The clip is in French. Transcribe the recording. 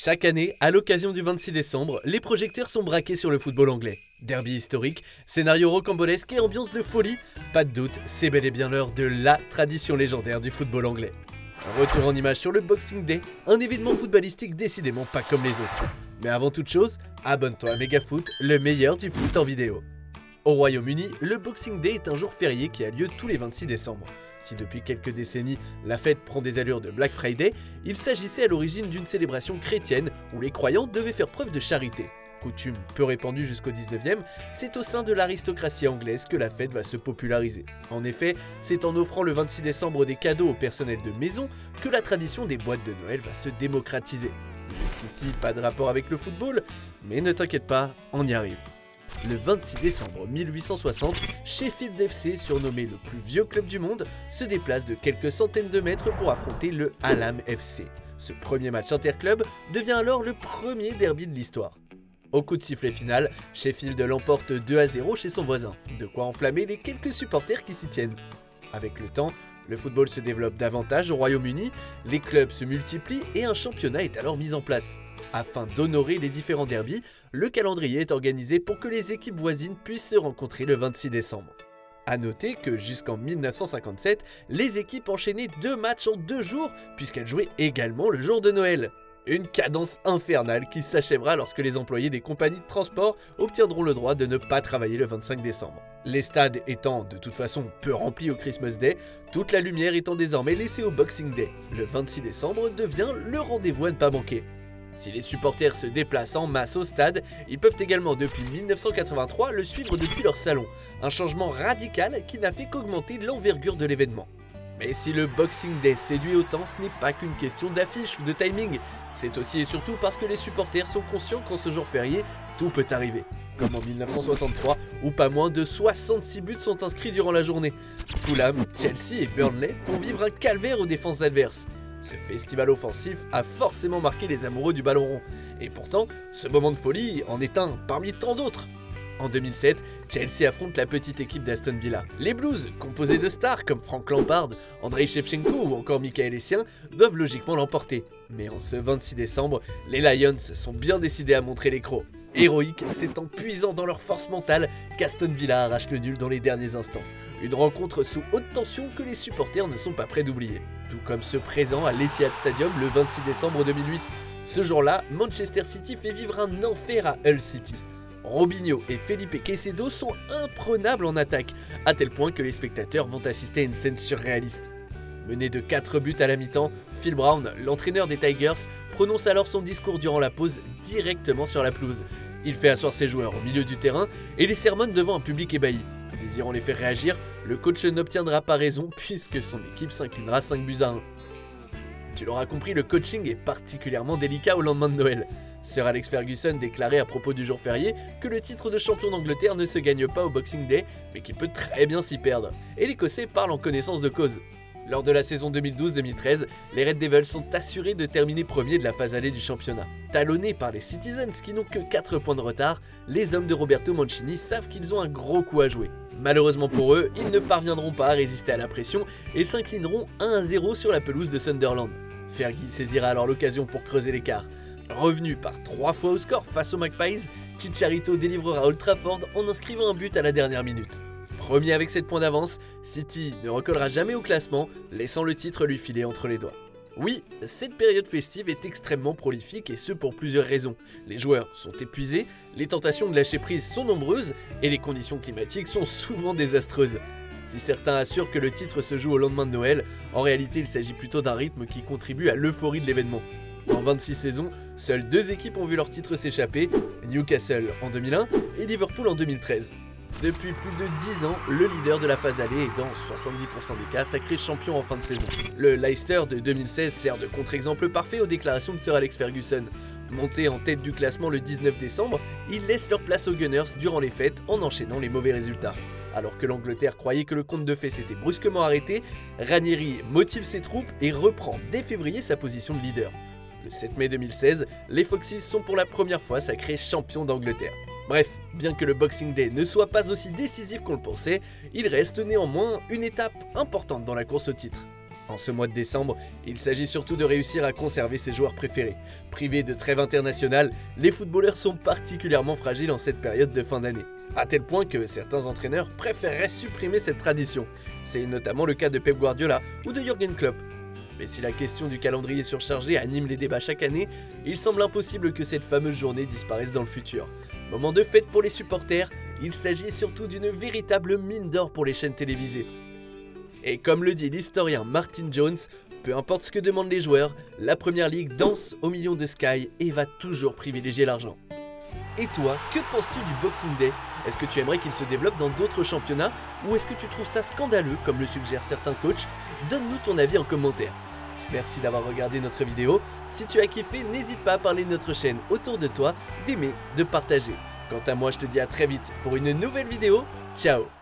Chaque année, à l'occasion du 26 décembre, les projecteurs sont braqués sur le football anglais. Derby historique, scénario rocambolesque et ambiance de folie, pas de doute, c'est bel et bien l'heure de la tradition légendaire du football anglais. Retour en image sur le Boxing Day, un événement footballistique décidément pas comme les autres. Mais avant toute chose, abonne-toi à Megafoot, le meilleur du foot en vidéo. Au Royaume-Uni, le Boxing Day est un jour férié qui a lieu tous les 26 décembre. Si depuis quelques décennies, la fête prend des allures de Black Friday, il s'agissait à l'origine d'une célébration chrétienne où les croyants devaient faire preuve de charité. Coutume peu répandue jusqu'au 19e, c'est au sein de l'aristocratie anglaise que la fête va se populariser. En effet, c'est en offrant le 26 décembre des cadeaux au personnel de maison que la tradition des boîtes de Noël va se démocratiser. Jusqu'ici, pas de rapport avec le football, mais ne t'inquiète pas, on y arrive. Le 26 décembre 1860, Sheffield FC, surnommé le plus vieux club du monde, se déplace de quelques centaines de mètres pour affronter le Hallam FC. Ce premier match interclub devient alors le premier derby de l'histoire. Au coup de sifflet final, Sheffield l'emporte 2-0 chez son voisin, de quoi enflammer les quelques supporters qui s'y tiennent. Avec le temps, le football se développe davantage au Royaume-Uni, les clubs se multiplient et un championnat est alors mis en place. Afin d'honorer les différents derbys, le calendrier est organisé pour que les équipes voisines puissent se rencontrer le 26 décembre. A noter que jusqu'en 1957, les équipes enchaînaient 2 matchs en 2 jours puisqu'elles jouaient également le jour de Noël. Une cadence infernale qui s'achèvera lorsque les employés des compagnies de transport obtiendront le droit de ne pas travailler le 25 décembre. Les stades étant de toute façon peu remplis au Christmas Day, toute la lumière étant désormais laissée au Boxing Day. Le 26 décembre devient le rendez-vous à ne pas manquer. Si les supporters se déplacent en masse au stade, ils peuvent également depuis 1983 le suivre depuis leur salon, un changement radical qui n'a fait qu'augmenter l'envergure de l'événement. Mais si le Boxing Day séduit autant, ce n'est pas qu'une question d'affiche ou de timing, c'est aussi et surtout parce que les supporters sont conscients qu'en ce jour férié, tout peut arriver. Comme en 1963, où pas moins de 66 buts sont inscrits durant la journée. Fulham, Chelsea et Burnley font vivre un calvaire aux défenses adverses. Ce festival offensif a forcément marqué les amoureux du ballon rond. Et pourtant, ce moment de folie en est un parmi tant d'autres. En 2007, Chelsea affronte la petite équipe d'Aston Villa. Les Blues, composés de stars comme Frank Lampard, Andrei Shevchenko ou encore Michael Essien, doivent logiquement l'emporter. Mais en ce 26 décembre, les Lions sont bien décidés à montrer les crocs. Héroïques, c'est en puisant dans leur force mentale qu'Aston Villa arrache le nul dans les derniers instants. Une rencontre sous haute tension que les supporters ne sont pas prêts d'oublier. Tout comme ceux présents à l'Etihad Stadium le 26 décembre 2008. Ce jour-là, Manchester City fait vivre un enfer à Hull City. Robinho et Felipe Caicedo sont imprenables en attaque, à tel point que les spectateurs vont assister à une scène surréaliste. Mené de 4 buts à la mi-temps, Phil Brown, l'entraîneur des Tigers, prononce alors son discours durant la pause directement sur la pelouse. Il fait asseoir ses joueurs au milieu du terrain et les sermonne devant un public ébahi. Désirant les faire réagir, le coach n'obtiendra pas raison puisque son équipe s'inclinera 5-1. Tu l'auras compris, le coaching est particulièrement délicat au lendemain de Noël. Sir Alex Ferguson déclarait à propos du jour férié que le titre de champion d'Angleterre ne se gagne pas au Boxing Day, mais qu'il peut très bien s'y perdre. Et l'Écossais parle en connaissance de cause. Lors de la saison 2012-2013, les Red Devils sont assurés de terminer premier de la phase allée du championnat. Talonnés par les Citizens qui n'ont que 4 points de retard, les hommes de Roberto Mancini savent qu'ils ont un gros coup à jouer. Malheureusement pour eux, ils ne parviendront pas à résister à la pression et s'inclineront 1-0 sur la pelouse de Sunderland. Fergie saisira alors l'occasion pour creuser l'écart. Revenu par 3 fois au score face aux Magpies, Chicharito délivrera Old Trafford en inscrivant un but à la dernière minute. Premier avec 7 points d'avance, City ne recollera jamais au classement, laissant le titre lui filer entre les doigts. Oui, cette période festive est extrêmement prolifique et ce pour plusieurs raisons. Les joueurs sont épuisés, les tentations de lâcher prise sont nombreuses et les conditions climatiques sont souvent désastreuses. Si certains assurent que le titre se joue au lendemain de Noël, en réalité il s'agit plutôt d'un rythme qui contribue à l'euphorie de l'événement. En 26 saisons, seules 2 équipes ont vu leur titre s'échapper, Newcastle en 2001 et Liverpool en 2013. Depuis plus de 10 ans, le leader de la phase allée est dans 70% des cas sacré champion en fin de saison. Le Leicester de 2016 sert de contre-exemple parfait aux déclarations de Sir Alex Ferguson. Montés en tête du classement le 19 décembre, ils laissent leur place aux Gunners durant les fêtes en enchaînant les mauvais résultats. Alors que l'Angleterre croyait que le conte de fées s'était brusquement arrêté, Ranieri motive ses troupes et reprend dès février sa position de leader. Le 7 mai 2016, les Foxes sont pour la première fois sacrés champions d'Angleterre. Bref, bien que le Boxing Day ne soit pas aussi décisif qu'on le pensait, il reste néanmoins une étape importante dans la course au titre. En ce mois de décembre, il s'agit surtout de réussir à conserver ses joueurs préférés. Privés de trêve internationale, les footballeurs sont particulièrement fragiles en cette période de fin d'année. À tel point que certains entraîneurs préféreraient supprimer cette tradition. C'est notamment le cas de Pep Guardiola ou de Jürgen Klopp. Mais si la question du calendrier surchargé anime les débats chaque année, il semble impossible que cette fameuse journée disparaisse dans le futur. Moment de fête pour les supporters, il s'agit surtout d'une véritable mine d'or pour les chaînes télévisées. Et comme le dit l'historien Martin Jones, peu importe ce que demandent les joueurs, la Première Ligue danse au million de Sky et va toujours privilégier l'argent. Et toi, que penses-tu du Boxing Day? Est-ce que tu aimerais qu'il se développe dans d'autres championnats ou est-ce que tu trouves ça scandaleux comme le suggèrent certains coachs? Donne-nous ton avis en commentaire. Merci d'avoir regardé notre vidéo. Si tu as kiffé, n'hésite pas à parler de notre chaîne autour de toi, d'aimer, de partager. Quant à moi, je te dis à très vite pour une nouvelle vidéo. Ciao!